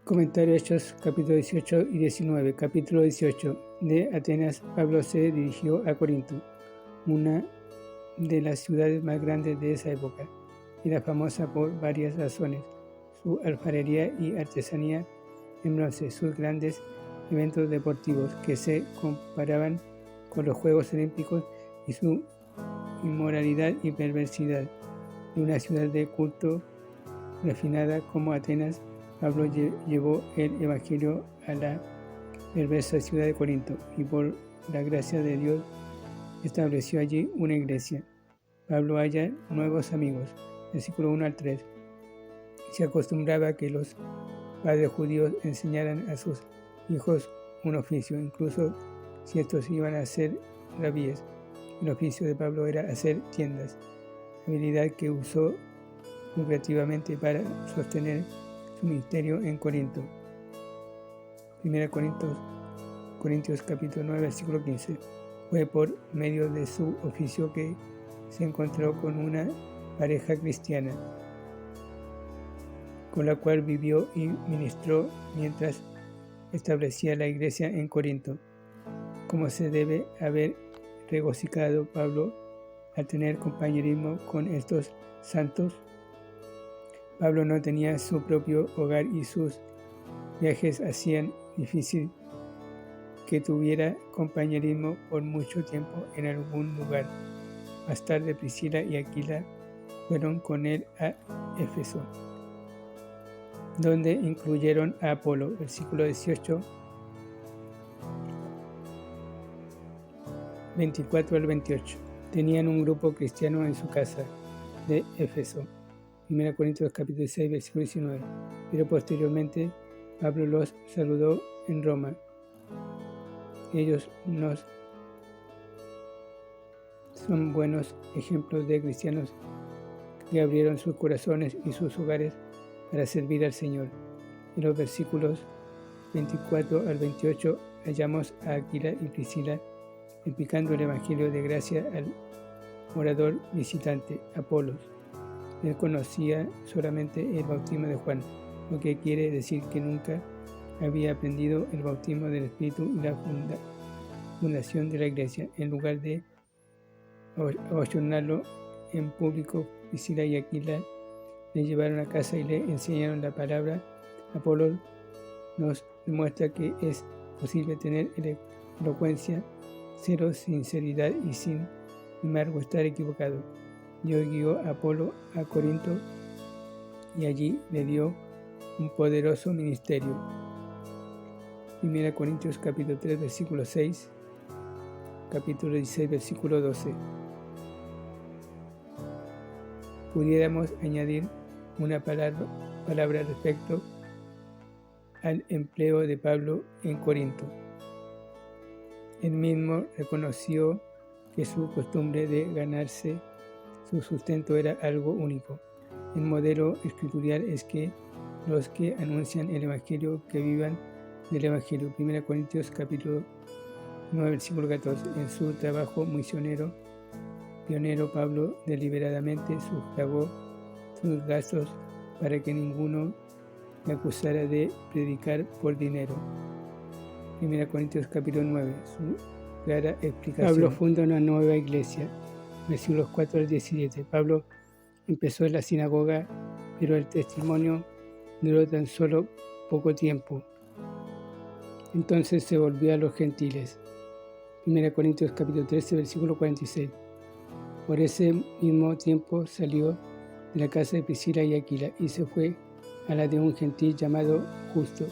Comentario Hechos, capítulo 18 y 19. Capítulo 18. De Atenas, Pablo se dirigió a Corinto, una de las ciudades más grandes de esa época. Era famosa por varias razones: su alfarería y artesanía en bronce, sus grandes eventos deportivos que se comparaban con los Juegos Olímpicos y su inmoralidad y perversidad. De una ciudad de culto refinada como Atenas, Pablo llevó el Evangelio a la perversa ciudad de Corinto y por la gracia de Dios estableció allí una iglesia. Pablo halla nuevos amigos. Versículo 1 al 3. Se acostumbraba a que los padres judíos enseñaran a sus hijos un oficio, incluso si estos iban a ser rabíes. El oficio de Pablo era hacer tiendas, habilidad que usó lucrativamente para sostener su ministerio en Corinto. 1 Corintios capítulo 9, versículo 15. Fue por medio de su oficio que se encontró con una pareja cristiana, con la cual vivió y ministró mientras establecía la iglesia en Corinto. ¿Cómo se debe haber regocijado Pablo al tener compañerismo con estos santos? Pablo no tenía su propio hogar y sus viajes hacían difícil que tuviera compañerismo por mucho tiempo en algún lugar. Más tarde Priscila y Aquila fueron con él a Éfeso, donde incluyeron a Apolo. Versículo 18, 24 al 28. Tenían un grupo cristiano en su casa de Éfeso. 1 Corintios capítulo 16, versículo 19. Pero posteriormente Pablo los saludó en Roma. Ellos nos son buenos ejemplos de cristianos que abrieron sus corazones y sus hogares para servir al Señor. En los versículos 24 al 28 hallamos a Aquila y Priscila explicando el Evangelio de gracia al orador visitante, Apolos. Él conocía solamente el bautismo de Juan, lo que quiere decir que nunca había aprendido el bautismo del Espíritu y la fundación de la iglesia. En lugar de abochornarlo en público, Priscila y Aquila le llevaron a casa y le enseñaron la palabra. Apolo nos demuestra que es posible tener elocuencia, cero sinceridad y sin embargo estar equivocado. Dios guió a Apolo a Corinto y allí le dio un poderoso ministerio. 1 Corintios capítulo 3, versículo 6, capítulo 16, versículo 12. Pudiéramos añadir una palabra respecto al empleo de Pablo en Corinto. Él mismo reconoció que su costumbre de ganarse su sustento era algo único. El modelo escritural es que los que anuncian el Evangelio que vivan del Evangelio. 1 Corintios capítulo 9, versículo 14. En su trabajo misionero pionero, Pablo deliberadamente sufragó sus gastos para que ninguno le acusara de predicar por dinero. 1 Corintios capítulo 9, su clara explicación. Pablo funda una nueva iglesia. Versículos 4 al 17. Pablo empezó en la sinagoga, pero el testimonio duró tan solo poco tiempo. Entonces se volvió a los gentiles. 1 Corintios capítulo 13, versículo 46. Por ese mismo tiempo salió de la casa de Priscila y Aquila y se fue a la de un gentil llamado Justo,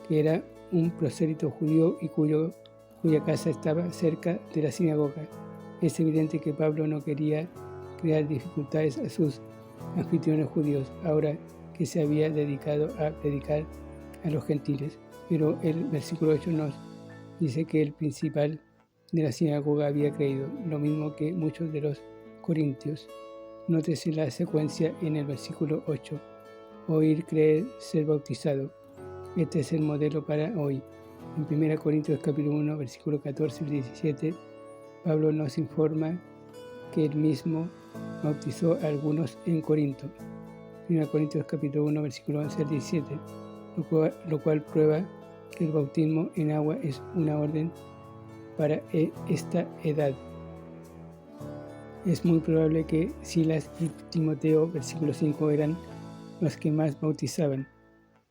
que era un prosélito judío y cuya casa estaba cerca de la sinagoga. Es evidente que Pablo no quería crear dificultades a sus anfitriones judíos, ahora que se había dedicado a predicar a los gentiles. Pero el versículo 8 nos dice que el principal de la sinagoga había creído, lo mismo que muchos de los corintios. Nótese la secuencia en el versículo 8. Oír, creer, ser bautizado. Este es el modelo para hoy. En 1 Corintios capítulo 1, versículo 14 al 17, Pablo nos informa que él mismo bautizó a algunos en Corinto. 1 Corintios capítulo 1, versículo 11 al 17. lo cual prueba que el bautismo en agua es una orden para esta edad. Es muy probable que Silas y Timoteo, versículo 5, eran los que más bautizaban,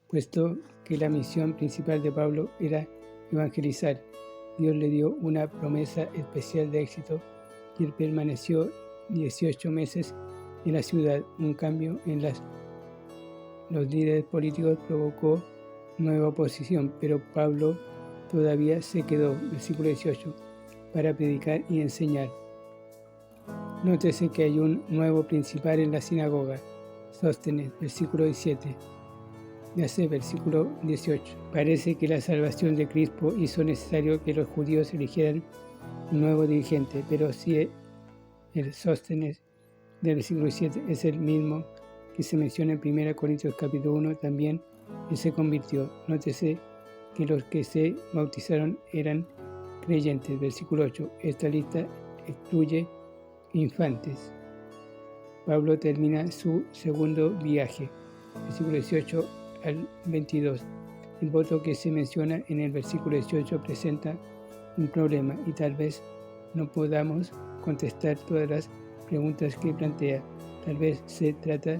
puesto que la misión principal de Pablo era evangelizar. Dios le dio una promesa especial de éxito y él permaneció 18 meses en la ciudad. Un cambio en los líderes políticos provocó nueva oposición, pero Pablo todavía se quedó, versículo 18, para predicar y enseñar. Nótese que hay un nuevo principal en la sinagoga, Sóstenes, versículo 17. Versículo 18. Parece que la salvación de Crispo hizo necesario que los judíos eligieran un nuevo dirigente, pero si el Sóstenes del versículo 17 es el mismo que se menciona en 1 Corintios capítulo 1, también él se convirtió. Nótese que los que se bautizaron eran creyentes, versículo 8. Esta lista excluye infantes. Pablo termina su segundo viaje, versículo 18 al 22. El voto que se menciona en el versículo 18 presenta un problema y tal vez no podamos contestar todas las preguntas que plantea. Tal vez se trata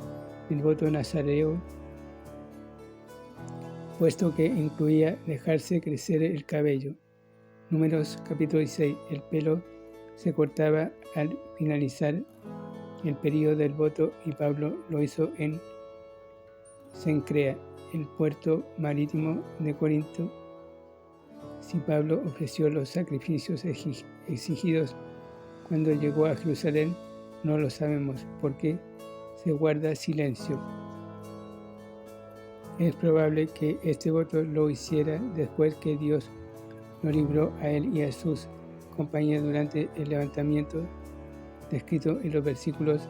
del voto nazareo, puesto que incluía dejarse crecer el cabello. Números capítulo 16. El pelo se cortaba al finalizar el periodo del voto y Pablo lo hizo en Cencrea, el puerto marítimo de Corinto. Si Pablo ofreció los sacrificios exigidos cuando llegó a Jerusalén, no lo sabemos porque se guarda silencio. Es probable que este voto lo hiciera después que Dios lo libró a él y a sus compañeros durante el levantamiento descrito en los versículos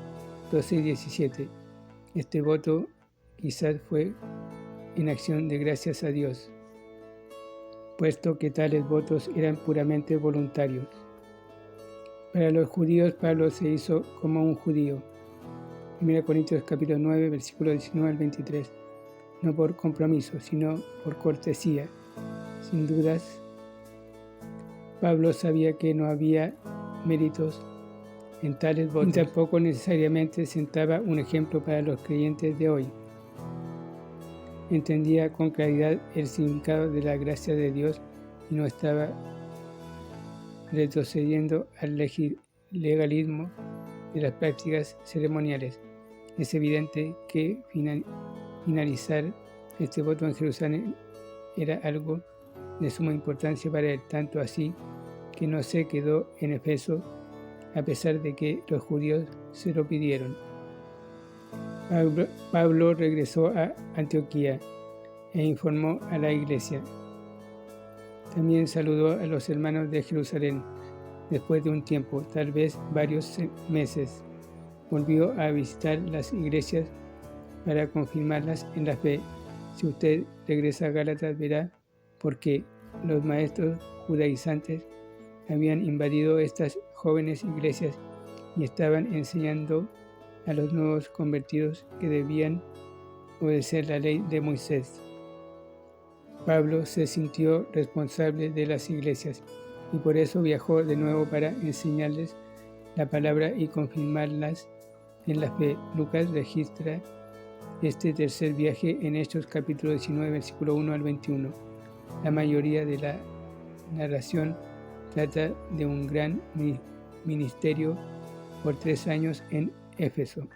12 y 17. Este voto quizás fue en acción de gracias a Dios, puesto que tales votos eran puramente voluntarios. Para los judíos, Pablo se hizo como un judío. 1 Corintios capítulo 9, versículos 19 al 23. No por compromiso, sino por cortesía. Sin dudas, Pablo sabía que no había méritos en tales votos, y tampoco necesariamente sentaba un ejemplo para los creyentes de hoy. Entendía con claridad el significado de la gracia de Dios y no estaba retrocediendo al legalismo de las prácticas ceremoniales. Es evidente que finalizar este voto en Jerusalén era algo de suma importancia para él, tanto así que no se quedó en Éfeso a pesar de que los judíos se lo pidieron. Pablo regresó a Antioquía e informó a la iglesia. También saludó a los hermanos de Jerusalén. Después de un tiempo, tal vez varios meses, volvió a visitar las iglesias para confirmarlas en la fe. Si usted regresa a Gálatas, verá por qué los maestros judaizantes habían invadido estas jóvenes iglesias y estaban enseñando a los nuevos convertidos que debían obedecer la ley de Moisés. Pablo se sintió responsable de las iglesias y por eso viajó de nuevo para enseñarles la palabra y confirmarlas en la fe. Lucas registra este tercer viaje en Hechos capítulo 19, versículo 1 al 21. La mayoría de la narración trata de un gran ministerio por 3 años en Éfeso.